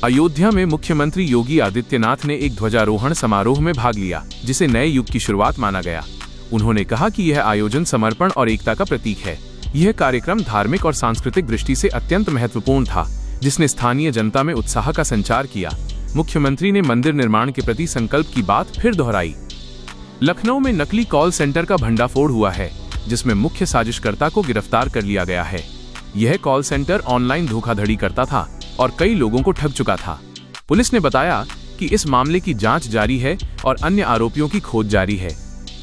अयोध्या में मुख्यमंत्री योगी आदित्यनाथ ने एक ध्वजारोहण समारोह में भाग लिया, जिसे नए युग की शुरुआत माना गया। उन्होंने कहा कि यह आयोजन समर्पण और एकता का प्रतीक है। यह कार्यक्रम धार्मिक और सांस्कृतिक दृष्टि से अत्यंत महत्वपूर्ण था, जिसने स्थानीय जनता में उत्साह का संचार किया। मुख्यमंत्री ने मंदिर निर्माण के प्रति संकल्प की बात फिर दोहराई। लखनऊ में नकली कॉल सेंटर का भंडाफोड़ हुआ है, जिसमें मुख्य साजिशकर्ता को गिरफ्तार कर लिया गया है। यह कॉल सेंटर ऑनलाइन धोखाधड़ी करता था और कई लोगों को ठग चुका था। पुलिस ने बताया कि इस मामले की जांच जारी है और अन्य आरोपियों की खोज जारी है।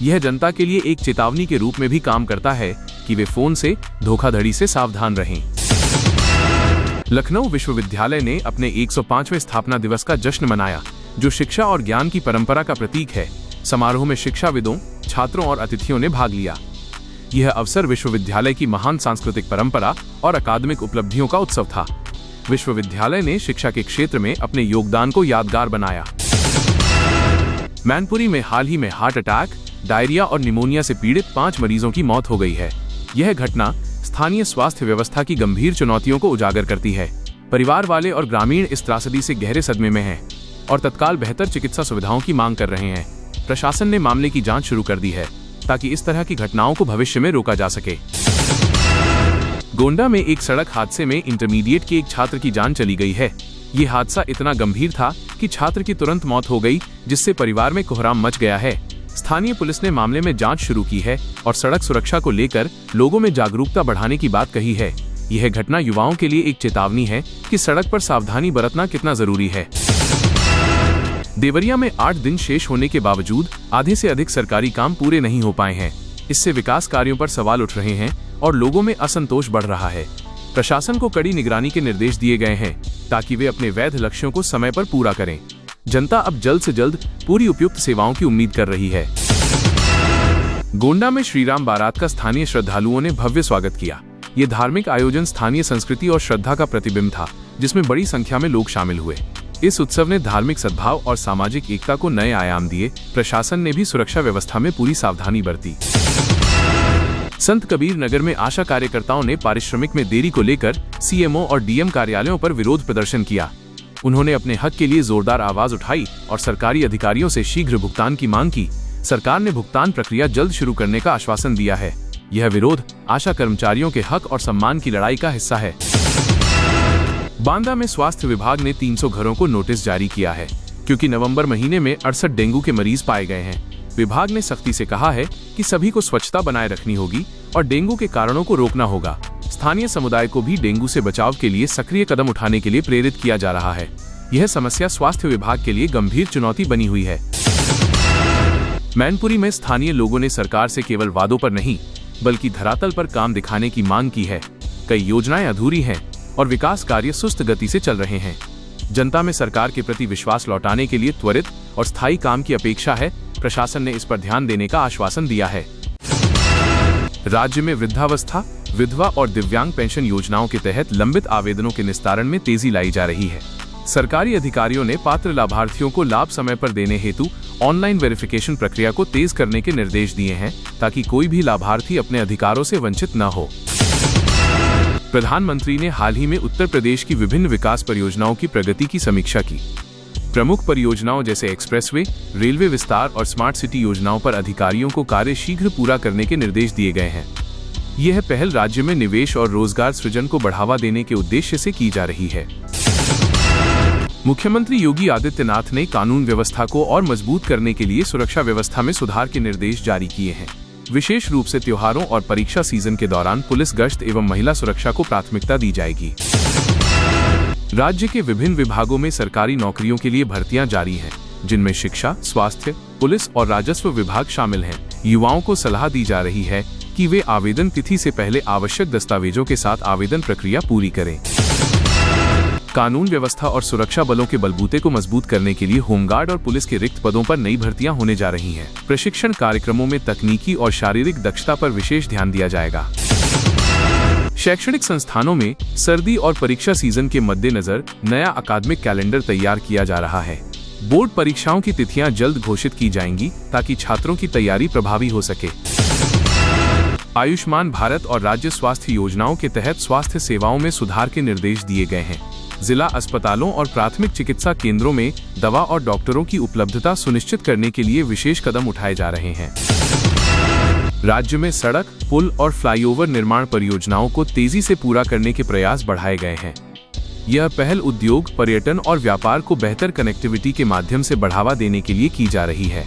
यह जनता के लिए एक चेतावनी के रूप में भी काम करता है कि वे फोन से धोखाधड़ी से सावधान रहें। लखनऊ विश्वविद्यालय ने अपने 105वें स्थापना दिवस का जश्न मनाया, जो शिक्षा और ज्ञान की परंपरा का प्रतीक है। समारोह में शिक्षाविदों, छात्रों और अतिथियों ने भाग लिया। यह अवसर विश्वविद्यालय की महान सांस्कृतिक परंपरा और अकादमिक उपलब्धियों का उत्सव था। विश्वविद्यालय ने शिक्षा के क्षेत्र में अपने योगदान को यादगार बनाया। मैनपुरी में हाल ही में हार्ट अटैक, डायरिया और निमोनिया से पीड़ित 5 मरीजों की मौत हो गई है। यह घटना स्थानीय स्वास्थ्य व्यवस्था की गंभीर चुनौतियों को उजागर करती है। परिवार वाले और ग्रामीण इस त्रासदी से गहरे सदमे में हैं और तत्काल बेहतर चिकित्सा सुविधाओं की मांग कर रहे हैं। प्रशासन ने मामले की जांच शुरू कर दी है, ताकि इस तरह की घटनाओं को भविष्य में रोका जा सके। गोंडा में एक सड़क हादसे में इंटरमीडिएट के एक छात्र की जान चली गई है। ये हादसा इतना गंभीर था कि छात्र की तुरंत मौत हो गई, जिससे परिवार में कोहराम मच गया है। स्थानीय पुलिस ने मामले में जांच शुरू की है और सड़क सुरक्षा को लेकर लोगों में जागरूकता बढ़ाने की बात कही है। यह घटना युवाओं के लिए एक चेतावनी है कि सड़क पर सावधानी बरतना कितना जरूरी है। देवरिया में 8 दिन शेष होने के बावजूद आधे से अधिक सरकारी काम पूरे नहीं हो पाए हैं। इससे विकास कार्यों पर सवाल उठ रहे हैं और लोगों में असंतोष बढ़ रहा है। प्रशासन को कड़ी निगरानी के निर्देश दिए गए हैं, ताकि वे अपने वैध लक्ष्यों को समय पर पूरा करें। जनता अब जल्द से जल्द पूरी उपयुक्त सेवाओं की उम्मीद कर रही है। गोंडा में श्रीराम बारात का स्थानीय श्रद्धालुओं ने भव्य स्वागत किया। ये धार्मिक आयोजन स्थानीय संस्कृति और श्रद्धा का प्रतिबिंब था, जिसमें बड़ी संख्या में लोग शामिल हुए। इस उत्सव ने धार्मिक सद्भाव और सामाजिक एकता को नए आयाम दिए। प्रशासन ने भी सुरक्षा व्यवस्था में पूरी सावधानी बरती। संत कबीर नगर में आशा कार्यकर्ताओं ने पारिश्रमिक में देरी को लेकर सीएमओ और डीएम कार्यालयों पर विरोध प्रदर्शन किया। उन्होंने अपने हक के लिए जोरदार आवाज उठाई और सरकारी अधिकारियों से शीघ्र भुगतान की मांग की। सरकार ने भुगतान प्रक्रिया जल्द शुरू करने का आश्वासन दिया है। यह विरोध आशा कर्मचारियों के हक और सम्मान की लड़ाई का हिस्सा है। बांदा में स्वास्थ्य विभाग ने 300 घरों को नोटिस जारी किया है, क्योंकि नवंबर महीने में 68 डेंगू के मरीज पाए गए हैं। विभाग ने सख्ती से कहा है कि सभी को स्वच्छता बनाए रखनी होगी और डेंगू के कारणों को रोकना होगा। स्थानीय समुदाय को भी डेंगू से बचाव के लिए सक्रिय कदम उठाने के लिए प्रेरित किया जा रहा है। यह समस्या स्वास्थ्य विभाग के लिए गंभीर चुनौती बनी हुई है। मैनपुरी में स्थानीय लोगों ने सरकार से केवल वादों पर नहीं, बल्कि धरातल पर काम दिखाने की मांग की है। कई योजनाएं अधूरी हैं और विकास कार्य सुस्त गति से चल रहे हैं। जनता में सरकार के प्रति विश्वास लौटाने के लिए त्वरित और स्थायी काम की अपेक्षा है। प्रशासन ने इस पर ध्यान देने का आश्वासन दिया है। राज्य में वृद्धावस्था, विधवा और दिव्यांग पेंशन योजनाओं के तहत लंबित आवेदनों के निस्तारण में तेजी लाई जा रही है। सरकारी अधिकारियों ने पात्र लाभार्थियों को लाभ समय पर देने हेतु ऑनलाइन वेरिफिकेशन प्रक्रिया को तेज करने के निर्देश दिए हैं, ताकि कोई भी लाभार्थी अपने अधिकारों से वंचित न हो। प्रधानमंत्री ने हाल ही में उत्तर प्रदेश की विभिन्न विकास परियोजनाओं की प्रगति की समीक्षा की। प्रमुख परियोजनाओं जैसे एक्सप्रेसवे, रेलवे विस्तार और स्मार्ट सिटी योजनाओं पर अधिकारियों को कार्य शीघ्र पूरा करने के निर्देश दिए गए हैं। यह पहल राज्य में निवेश और रोजगार सृजन को बढ़ावा देने के उद्देश्य से की जा रही है। मुख्यमंत्री योगी आदित्यनाथ ने कानून व्यवस्था को और मजबूत करने के लिए सुरक्षा व्यवस्था में सुधार के निर्देश जारी किए हैं। विशेष रूप से त्योहारों और परीक्षा सीजन के दौरान पुलिस गश्त एवं महिला सुरक्षा को प्राथमिकता दी जाएगी। राज्य के विभिन्न विभागों में सरकारी नौकरियों के लिए भर्तियां जारी हैं, जिनमें शिक्षा, स्वास्थ्य, पुलिस और राजस्व विभाग शामिल हैं। युवाओं को सलाह दी जा रही है कि वे आवेदन तिथि से पहले आवश्यक दस्तावेजों के साथ आवेदन प्रक्रिया पूरी करें। कानून व्यवस्था और सुरक्षा बलों के बलबूते को मजबूत करने के लिए होमगार्ड और पुलिस के रिक्त पदों पर नई भर्तियां होने जा रही हैं। प्रशिक्षण कार्यक्रमों में तकनीकी और शारीरिक दक्षता पर विशेष ध्यान दिया जाएगा। शैक्षणिक संस्थानों में सर्दी और परीक्षा सीजन के मद्देनजर नया अकादमिक कैलेंडर तैयार किया जा रहा है। बोर्ड परीक्षाओं की तिथियां जल्द घोषित की जाएंगी, ताकि छात्रों की तैयारी प्रभावी हो सके। आयुष्मान भारत और राज्य स्वास्थ्य योजनाओं के तहत स्वास्थ्य सेवाओं में सुधार के निर्देश दिए गए हैं। जिला अस्पतालों और प्राथमिक चिकित्सा केंद्रों में दवा और डॉक्टरों की उपलब्धता सुनिश्चित करने के लिए विशेष कदम उठाए जा रहे हैं। राज्य में सड़क, पुल और फ्लाईओवर निर्माण परियोजनाओं को तेजी से पूरा करने के प्रयास बढ़ाए गए हैं। यह पहल उद्योग, पर्यटन और व्यापार को बेहतर कनेक्टिविटी के माध्यम से बढ़ावा देने के लिए की जा रही है।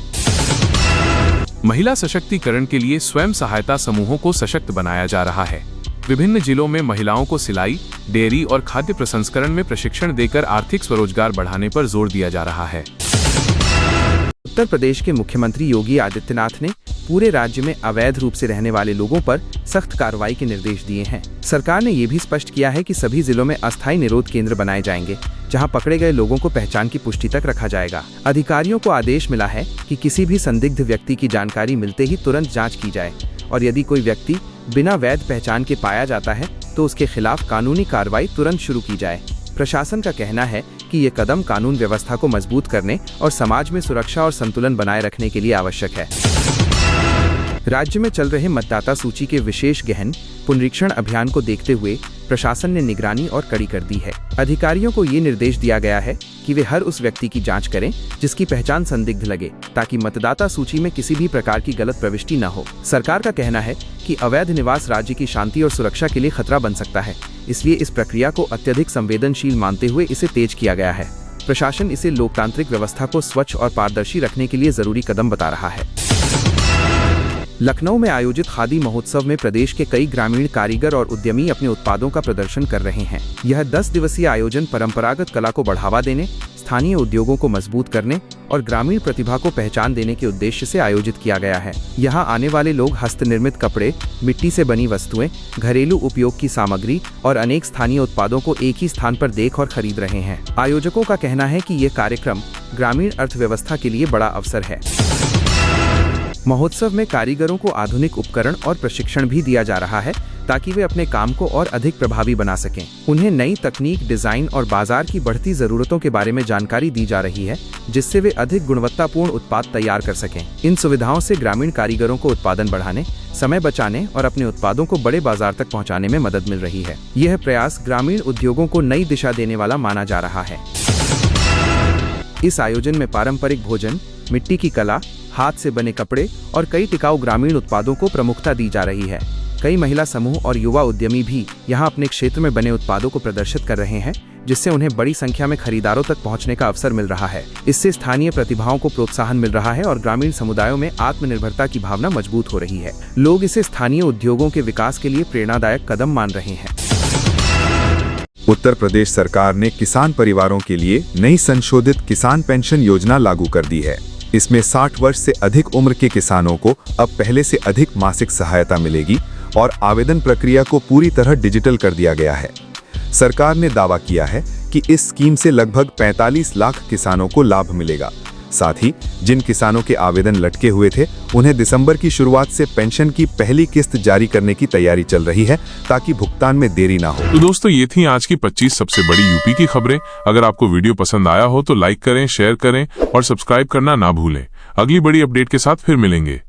महिला सशक्तिकरण के लिए स्वयं सहायता समूहों को सशक्त बनाया जा रहा है। विभिन्न जिलों में महिलाओं को सिलाई, डेयरी और खाद्य प्रसंस्करण में प्रशिक्षण देकर आर्थिक स्वरोजगार बढ़ाने पर जोर दिया जा रहा है। उत्तर प्रदेश के मुख्यमंत्री योगी आदित्यनाथ ने पूरे राज्य में अवैध रूप से रहने वाले लोगों पर सख्त कार्रवाई के निर्देश दिए हैं। सरकार ने ये भी स्पष्ट किया है कि सभी जिलों में अस्थायी निरोध केंद्र बनाए जाएंगे, जहां पकड़े गए लोगों को पहचान की पुष्टि तक रखा जाएगा। अधिकारियों को आदेश मिला है कि किसी भी संदिग्ध व्यक्ति की जानकारी मिलते ही तुरंत जाँच की जाए और यदि कोई व्यक्ति बिना वैध पहचान के पाया जाता है तो उसके खिलाफ कानूनी कार्रवाई तुरंत शुरू की जाए। प्रशासन का कहना है कि ये कदम कानून व्यवस्था को मजबूत करने और समाज में सुरक्षा और संतुलन बनाए रखने के लिए आवश्यक है। राज्य में चल रहे मतदाता सूची के विशेष गहन पुनरीक्षण अभियान को देखते हुए प्रशासन ने निगरानी और कड़ी कर दी है। अधिकारियों को ये निर्देश दिया गया है कि वे हर उस व्यक्ति की जांच करें जिसकी पहचान संदिग्ध लगे, ताकि मतदाता सूची में किसी भी प्रकार की गलत प्रविष्टि न हो। सरकार का कहना है कि अवैध निवास राज्य की शांति और सुरक्षा के लिए खतरा बन सकता है, इसलिए इस प्रक्रिया को अत्यधिक संवेदनशील मानते हुए इसे तेज किया गया है। प्रशासन इसे लोकतांत्रिक व्यवस्था को स्वच्छ और पारदर्शी रखने के लिए जरूरी कदम बता रहा है। लखनऊ में आयोजित खादी महोत्सव में प्रदेश के कई ग्रामीण कारीगर और उद्यमी अपने उत्पादों का प्रदर्शन कर रहे हैं। यह 10 दिवसीय आयोजन परंपरागत कला को बढ़ावा देने, स्थानीय उद्योगों को मजबूत करने और ग्रामीण प्रतिभा को पहचान देने के उद्देश्य से आयोजित किया गया है। यहाँ आने वाले लोग हस्तनिर्मित कपड़े, मिट्टी से बनी वस्तुएं, घरेलू उपयोग की सामग्री और अनेक स्थानीय उत्पादों को एक ही स्थान पर देख और खरीद रहे हैं। आयोजकों का कहना है कि ये कार्यक्रम ग्रामीण अर्थव्यवस्था के लिए बड़ा अवसर है। महोत्सव में कारीगरों को आधुनिक उपकरण और प्रशिक्षण भी दिया जा रहा है ताकि वे अपने काम को और अधिक प्रभावी बना सकें। उन्हें नई तकनीक, डिजाइन और बाजार की बढ़ती जरूरतों के बारे में जानकारी दी जा रही है, जिससे वे अधिक गुणवत्तापूर्ण उत्पाद तैयार कर सकें। इन सुविधाओं से ग्रामीण कारीगरों को उत्पादन बढ़ाने, समय बचाने और अपने उत्पादों को बड़े बाजार तक पहुँचाने में मदद मिल रही है। यह प्रयास ग्रामीण उद्योगों को नई दिशा देने वाला माना जा रहा है। इस आयोजन में पारंपरिक भोजन, मिट्टी की कला, हाथ से बने कपड़े और कई टिकाऊ ग्रामीण उत्पादों को प्रमुखता दी जा रही है। कई महिला समूह और युवा उद्यमी भी यहां अपने क्षेत्र में बने उत्पादों को प्रदर्शित कर रहे हैं, जिससे उन्हें बड़ी संख्या में खरीदारों तक पहुंचने का अवसर मिल रहा है। इससे स्थानीय प्रतिभाओं को प्रोत्साहन मिल रहा है और ग्रामीण समुदायों में आत्मनिर्भरता की भावना मजबूत हो रही है। लोग इसे स्थानीय उद्योगों के विकास के लिए प्रेरणादायक कदम मान रहे हैं। उत्तर प्रदेश सरकार ने किसान परिवारों के लिए नई संशोधित किसान पेंशन योजना लागू कर दी है। इसमें 60 वर्ष से अधिक उम्र के किसानों को अब पहले से अधिक मासिक सहायता मिलेगी और आवेदन प्रक्रिया को पूरी तरह डिजिटल कर दिया गया है। सरकार ने दावा किया है कि इस स्कीम से लगभग 45 लाख किसानों को लाभ मिलेगा। साथ ही जिन किसानों के आवेदन लटके हुए थे, उन्हें दिसंबर की शुरुआत से पेंशन की पहली किस्त जारी करने की तैयारी चल रही है, ताकि भुगतान में देरी ना हो। तो दोस्तों, ये थी आज की 25 सबसे बड़ी यूपी की खबरें। अगर आपको वीडियो पसंद आया हो तो लाइक करें, शेयर करें और सब्सक्राइब करना ना भूलें। अगली बड़ी अपडेट के साथ फिर मिलेंगे।